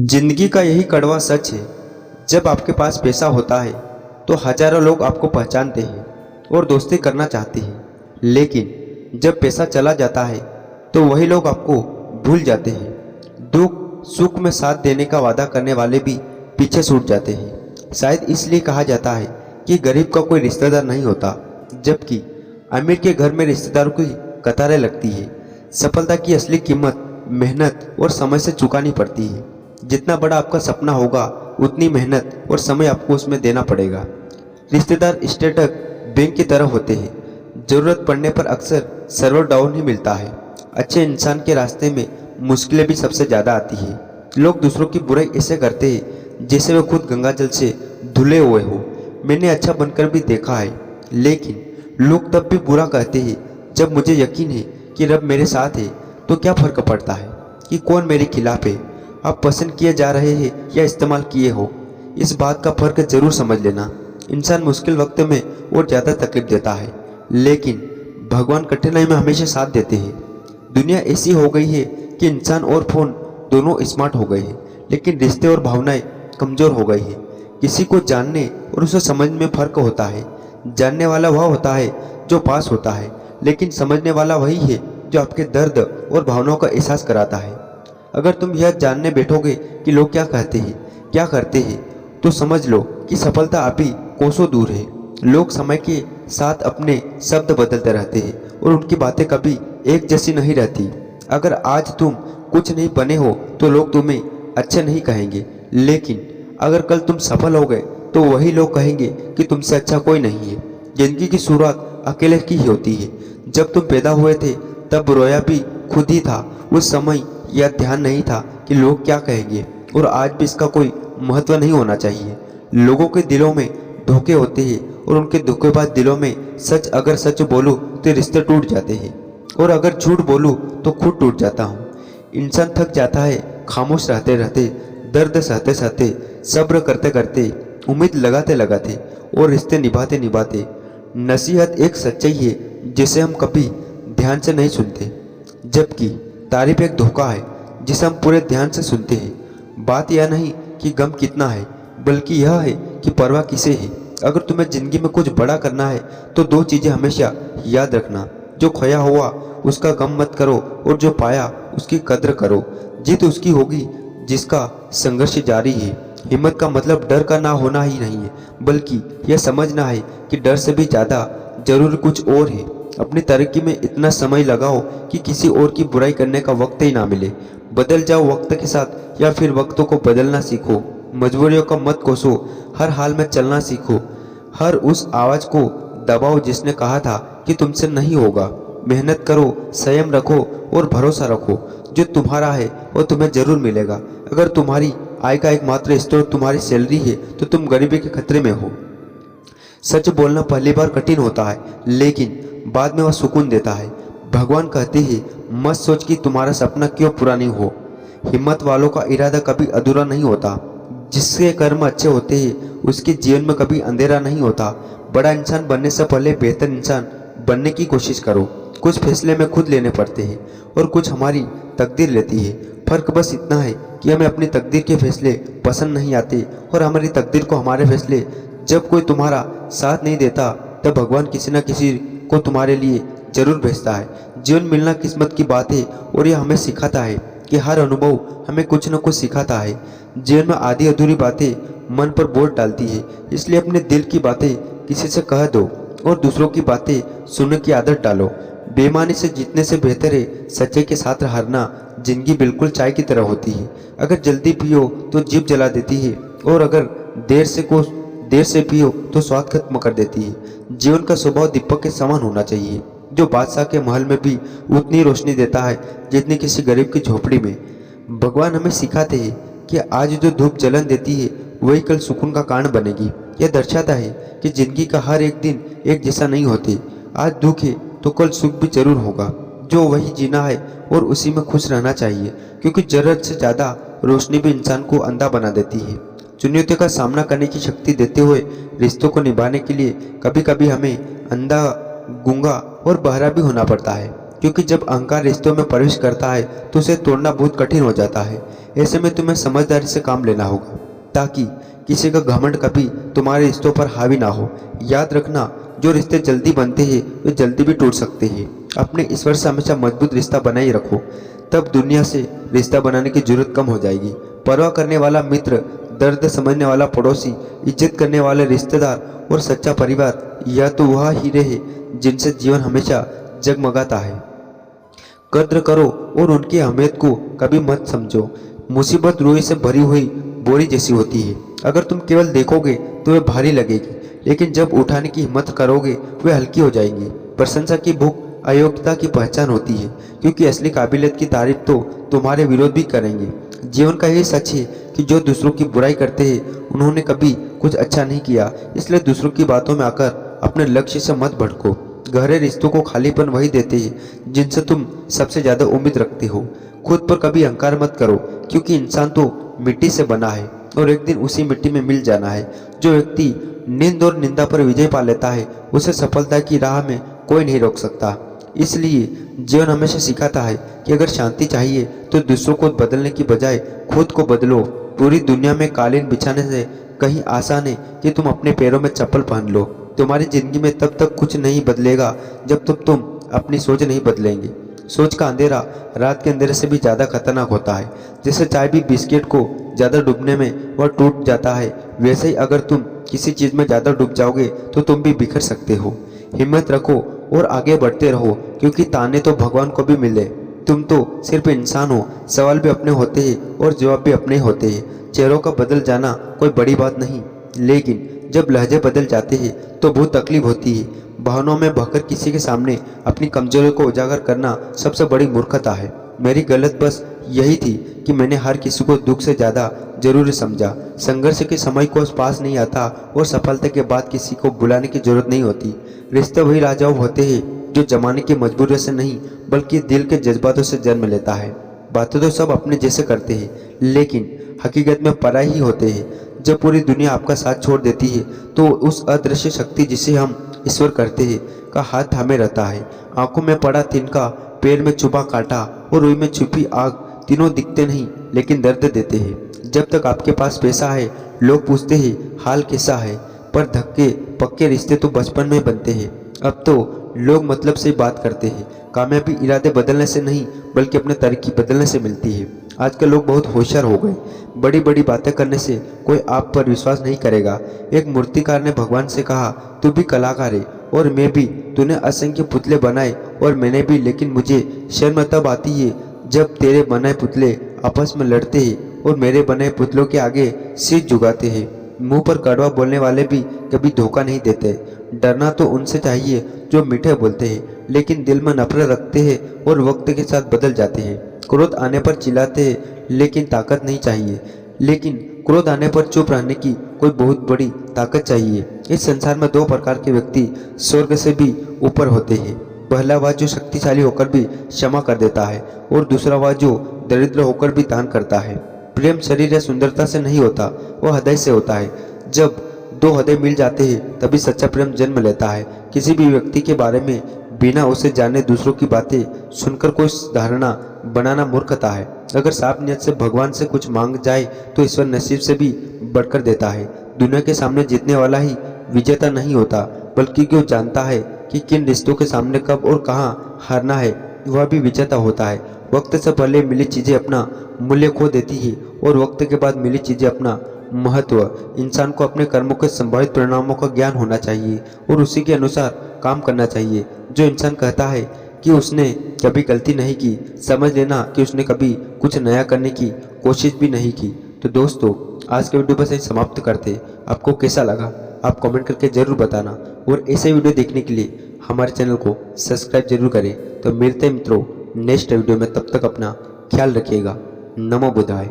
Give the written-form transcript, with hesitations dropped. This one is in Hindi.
जिंदगी का यही कड़वा सच है। जब आपके पास पैसा होता है तो हजारों लोग आपको पहचानते हैं और दोस्ती करना चाहते हैं, लेकिन जब पैसा चला जाता है तो वही लोग आपको भूल जाते हैं। दुख सुख में साथ देने का वादा करने वाले भी पीछे छूट जाते हैं। शायद इसलिए कहा जाता है कि गरीब का कोई रिश्तेदार नहीं होता, जबकि अमीर के घर में रिश्तेदारों की कतारें लगती है। सफलता की असली कीमत मेहनत और समय से चुकानी पड़ती है। जितना बड़ा आपका सपना होगा उतनी मेहनत और समय आपको उसमें देना पड़ेगा। रिश्तेदार स्टेटस बैंक की तरह होते हैं, जरूरत पड़ने पर अक्सर सर्वर डाउन ही मिलता है। अच्छे इंसान के रास्ते में मुश्किलें भी सबसे ज़्यादा आती है। लोग दूसरों की बुराई ऐसे करते हैं जैसे वे खुद गंगा जल से धुले हुए हो। मैंने अच्छा बनकर भी देखा है, लेकिन लोग तब भी बुरा कहते हैं जब मुझे यकीन है कि रब मेरे साथ है। तो क्या फ़र्क पड़ता है कि कौन मेरे खिलाफ है? आप पसंद किए जा रहे हैं या इस्तेमाल किए हो, इस बात का फ़र्क जरूर समझ लेना। इंसान मुश्किल वक्त में और ज़्यादा तकलीफ देता है, लेकिन भगवान कठिनाई में हमेशा साथ देते हैं। दुनिया ऐसी हो गई है कि इंसान और फ़ोन दोनों स्मार्ट हो गए हैं, लेकिन रिश्ते और भावनाएं कमज़ोर हो गई हैं। किसी को जानने और उसे समझने में फ़र्क होता है। जानने वाला वह होता है जो पास होता है, लेकिन समझने वाला वही है जो आपके दर्द और भावनाओं का एहसास कराता है। अगर तुम यह जानने बैठोगे कि लोग क्या कहते हैं, क्या करते हैं, तो समझ लो कि सफलता अभी कोसों दूर है। लोग समय के साथ अपने शब्द बदलते रहते हैं और उनकी बातें कभी एक जैसी नहीं रहती। अगर आज तुम कुछ नहीं बने हो तो लोग तुम्हें अच्छे नहीं कहेंगे, लेकिन अगर कल तुम सफल हो गए तो वही लोग कहेंगे कि तुमसे अच्छा कोई नहीं है। जिंदगी की शुरुआत अकेले की ही होती है। जब तुम पैदा हुए थे तब रोया भी खुद ही था। उस समय यह ध्यान नहीं था कि लोग क्या कहेंगे, और आज भी इसका कोई महत्व नहीं होना चाहिए। लोगों के दिलों में धोखे होते हैं और उनके धोखेबाज दिलों में सच। अगर सच बोलूं तो रिश्ते टूट जाते हैं, और अगर झूठ बोलूं तो खुद टूट जाता हूँ। इंसान थक जाता है खामोश रहते रहते, दर्द सहते सहते, सब्र करते करते, उम्मीद लगाते लगाते और रिश्ते निभाते निभाते। नसीहत एक सच्चाई है जिसे हम कभी ध्यान से नहीं सुनते, जबकि तारीफ एक धोखा है जिसे हम पूरे ध्यान से सुनते हैं। बात यह नहीं कि गम कितना है, बल्कि यह है कि परवाह किसे है। अगर तुम्हें जिंदगी में कुछ बड़ा करना है तो दो चीज़ें हमेशा याद रखना। जो खोया हुआ उसका गम मत करो, और जो पाया उसकी कद्र करो। जीत उसकी होगी जिसका संघर्ष जारी है। हिम्मत का मतलब डर का ना होना ही नहीं है, बल्कि यह समझना है कि डर से भी ज़्यादा जरूर कुछ और है। अपनी तरक्की में इतना समय लगाओ कि किसी और की बुराई करने का वक्त ही ना मिले। बदल जाओ वक्त के साथ, या फिर वक्तों को बदलना सीखो। मजबूरियों का मत कोसो, हर हाल में चलना सीखो। हर उस आवाज़ को दबाओ जिसने कहा था कि तुमसे नहीं होगा। मेहनत करो, संयम रखो और भरोसा रखो। जो तुम्हारा है वो तुम्हें जरूर मिलेगा। अगर तुम्हारी आय का एकमात्र स्रोत तुम्हारी सैलरी है तो तुम गरीबी के खतरे में हो। सच बोलना पहली बार कठिन होता है, लेकिन बाद में वह सुकून देता है। भगवान कहते हैं मत सोच कि तुम्हारा सपना क्यों पूरा नहीं हो। हिम्मत वालों का इरादा कभी अधूरा नहीं होता। जिसके कर्म अच्छे होते हैं उसके जीवन में कभी अंधेरा नहीं होता। बड़ा इंसान बनने से पहले बेहतर इंसान बनने की कोशिश करो। कुछ फैसले में खुद लेने पड़ते हैं और कुछ हमारी तकदीर लेती है। फर्क बस इतना है कि हमें अपनी तकदीर के फैसले पसंद नहीं आते, और हमारी तकदीर को हमारे फैसले। जब कोई तुम्हारा साथ नहीं देता तब भगवान किसी न किसी को तुम्हारे लिए जरूर भेजता है। जीवन मिलना किस्मत की बात है, और यह हमें सिखाता है कि हर अनुभव हमें कुछ न कुछ सिखाता है। जीवन में आधी अधूरी बातें मन पर बोझ डालती है, इसलिए अपने दिल की बातें किसी से कह दो और दूसरों की बातें सुनने की आदत डालो। बेईमानी से जीतने से बेहतर है सच्चाई के साथ हारना। जिंदगी बिल्कुल चाय की तरह होती है। अगर जल्दी पियो तो जीभ जला देती है, और अगर देर से पियो तो स्वाद खत्म कर देती है। जीवन का स्वभाव दीपक के समान होना चाहिए, जो बादशाह के महल में भी उतनी रोशनी देता है जितनी किसी गरीब की झोपड़ी में। भगवान हमें सिखाते हैं कि आज जो धूप जलन देती है वही कल सुकून का कारण बनेगी। यह दर्शाता है कि जिंदगी का हर एक दिन एक जैसा नहीं होते। आज दुख है तो कल सुख भी जरूर होगा। जो वही जीना है और उसी में खुश रहना चाहिए, क्योंकि जरूरत से ज़्यादा रोशनी भी इंसान को अंधा बना देती है। चुनौतियों का सामना करने की शक्ति देते हुए रिश्तों को निभाने के लिए कभी कभी हमें अंधा, गूंगा और बहरा भी होना पड़ता है। क्योंकि जब अहंकार रिश्तों में प्रवेश करता है तो उसे तोड़ना बहुत कठिन हो जाता है। ऐसे में तुम्हें समझदारी से काम लेना होगा ताकि किसी का घमंड कभी तुम्हारे रिश्तों पर हावी ना हो। याद रखना, जो रिश्ते जल्दी बनते हैं वे जल्दी भी टूट सकते हैं। अपने ईश्वर से हमेशा मजबूत रिश्ता बनाए रखो, तब दुनिया से रिश्ता बनाने की जरूरत कम हो जाएगी। परवाह करने वाला मित्र, दर्द समझने वाला पड़ोसी, इज्जत करने वाले रिश्तेदार और सच्चा परिवार, यह तो वह हीरे हैं जिनसे जीवन हमेशा जगमगाता है। कद्र करो और उनकी अहमियत को कभी मत समझो। मुसीबत रुई से भरी हुई बोरी जैसी होती है। अगर तुम केवल देखोगे तो वे भारी लगेगी, लेकिन जब उठाने की हिम्मत करोगे वे हल्की हो जाएंगी। प्रशंसा की भूख अयोग्यता की पहचान होती है, क्योंकि असली काबिलियत की तारीफ तो तुम्हारे विरोध भी करेंगे। जीवन का यही सच है कि जो दूसरों की बुराई करते हैं उन्होंने कभी कुछ अच्छा नहीं किया। इसलिए दूसरों की बातों में आकर अपने लक्ष्य से मत भटको। गहरे रिश्तों को खालीपन वही देते हैं जिनसे तुम सबसे ज्यादा उम्मीद रखते हो। खुद पर कभी अहंकार मत करो, क्योंकि इंसान तो मिट्टी से बना है और एक दिन उसी मिट्टी में मिल जाना है। जो व्यक्ति नींद और निंदा पर विजय पा लेता है उसे सफलता की राह में कोई नहीं रोक सकता। इसलिए जीवन हमेशा सिखाता है कि अगर शांति चाहिए तो दूसरों को बदलने की बजाय खुद को बदलो। पूरी दुनिया में कालीन बिछाने से कहीं आसान है कि तुम अपने पैरों में चप्पल पहन लो। तुम्हारी जिंदगी में तब तक कुछ नहीं बदलेगा जब तक तुम अपनी सोच नहीं बदलेंगे। सोच का अंधेरा रात के अंधेरे से भी ज़्यादा खतरनाक होता है। जैसे चाय भी बिस्किट को ज़्यादा डूबने में वह टूट जाता है, वैसे ही अगर तुम किसी चीज़ में ज़्यादा डूब जाओगे तो तुम भी बिखर सकते हो। हिम्मत रखो और आगे बढ़ते रहो, क्योंकि ताने तो भगवान को भी मिले। तुम तो सिर्फ इंसान हो, सवाल भी अपने होते हैं और जवाब भी अपने होते हैं। चेहरों का बदल जाना कोई बड़ी बात नहीं, लेकिन जब लहजे बदल जाते हैं तो बहुत तकलीफ होती है। भावनाओं में बहकर किसी के सामने अपनी कमजोरी को उजागर करना सबसे बड़ी मूर्खता है। मेरी गलत बस यही थी कि मैंने हर किसी को दुख से ज़्यादा जरूरी समझा। संघर्ष के समय को पास नहीं आता और सफलता के बाद किसी को बुलाने की जरूरत नहीं होती। रिश्ते वही राजाओं होते हैं जो जमाने की मजबूरी से नहीं बल्कि दिल के जज्बातों से जन्म लेता है। बातें तो सब अपने जैसे करते हैं, लेकिन हकीकत में पराए ही होते हैं। जब पूरी दुनिया आपका साथ छोड़ देती है तो उस अदृश्य शक्ति जिसे हम ईश्वर करते हैं का हाथ थामे रहता है। आंखों में पड़ा तिनका, पैर में छुपा कांटा और रुई में छुपी आग, तीनों दिखते नहीं लेकिन दर्द देते हैं। जब तक आपके पास पैसा है लोग पूछते हैं हाल कैसा है, पर धक्के पक्के रिश्ते तो बचपन में बनते हैं। अब तो लोग मतलब से बात करते हैं। कामयाबी इरादे बदलने से नहीं बल्कि अपने तरीके बदलने से मिलती है। आजकल लोग बहुत होशियार हो गए। बड़ी बड़ी बातें करने से कोई आप पर विश्वास नहीं करेगा। एक मूर्तिकार ने भगवान से कहा, तू भी कलाकार है और मैं भी। तूने असंख्य पुतले बनाए और मैंने भी, लेकिन मुझे शर्म तब आती है जब तेरे बनाए पुतले आपस में लड़ते हैं और मेरे बनाए पुतलों के आगे सिर झुकाते हैं। मुंह पर कड़वा बोलने वाले भी कभी धोखा नहीं देते। डरना तो उनसे चाहिए जो मीठे बोलते हैं लेकिन दिल में नफरत रखते हैं और वक्त के साथ बदल जाते हैं। क्रोध आने पर चिल्लाते हैं लेकिन ताकत नहीं चाहिए, लेकिन क्रोध आने पर चुप रहने की कोई बहुत बड़ी ताकत चाहिए। इस संसार में दो प्रकार के व्यक्ति स्वर्ग से भी ऊपर होते हैं। पहला वह जो शक्तिशाली होकर भी क्षमा कर देता है और दूसरा वह जो दरिद्र होकर भी दान करता है। प्रेम शरीर या सुंदरता से नहीं होता, वह हृदय से होता है। जब दो हृदय मिल जाते हैं तभी सच्चा प्रेम जन्म लेता है। किसी भी व्यक्ति के बारे में बिना उसे जाने दूसरों की बातें सुनकर कोई धारणा बनाना मूर्खता है। अगर साफ नियत से भगवान से कुछ मांग जाए तो ईश्वर नसीब से भी बढ़कर देता है। दुनिया के सामने जीतने वाला ही विजेता नहीं होता, बल्कि जो जानता है कि किन रिश्तों के सामने कब और कहाँ हारना है, वह भी विजेता होता है। वक्त से पहले मिली चीज़ें अपना मूल्य खो देती है और वक्त के बाद मिली चीज़ें अपना महत्व। इंसान को अपने कर्मों के संभावित परिणामों का ज्ञान होना चाहिए और उसी के अनुसार काम करना चाहिए। जो इंसान कहता है कि उसने कभी गलती नहीं की, समझ लेना कि उसने कभी कुछ नया करने की कोशिश भी नहीं की। तो दोस्तों, आज के वीडियो बस यही समाप्त करते। आपको कैसा लगा आप कमेंट करके ज़रूर बताना और ऐसे वीडियो देखने के लिए हमारे चैनल को सब्सक्राइब जरूर करें। तो मिलते हैं मित्रों नेक्स्ट वीडियो में, तब तक अपना ख्याल रखिएगा। नमो बुद्धाय।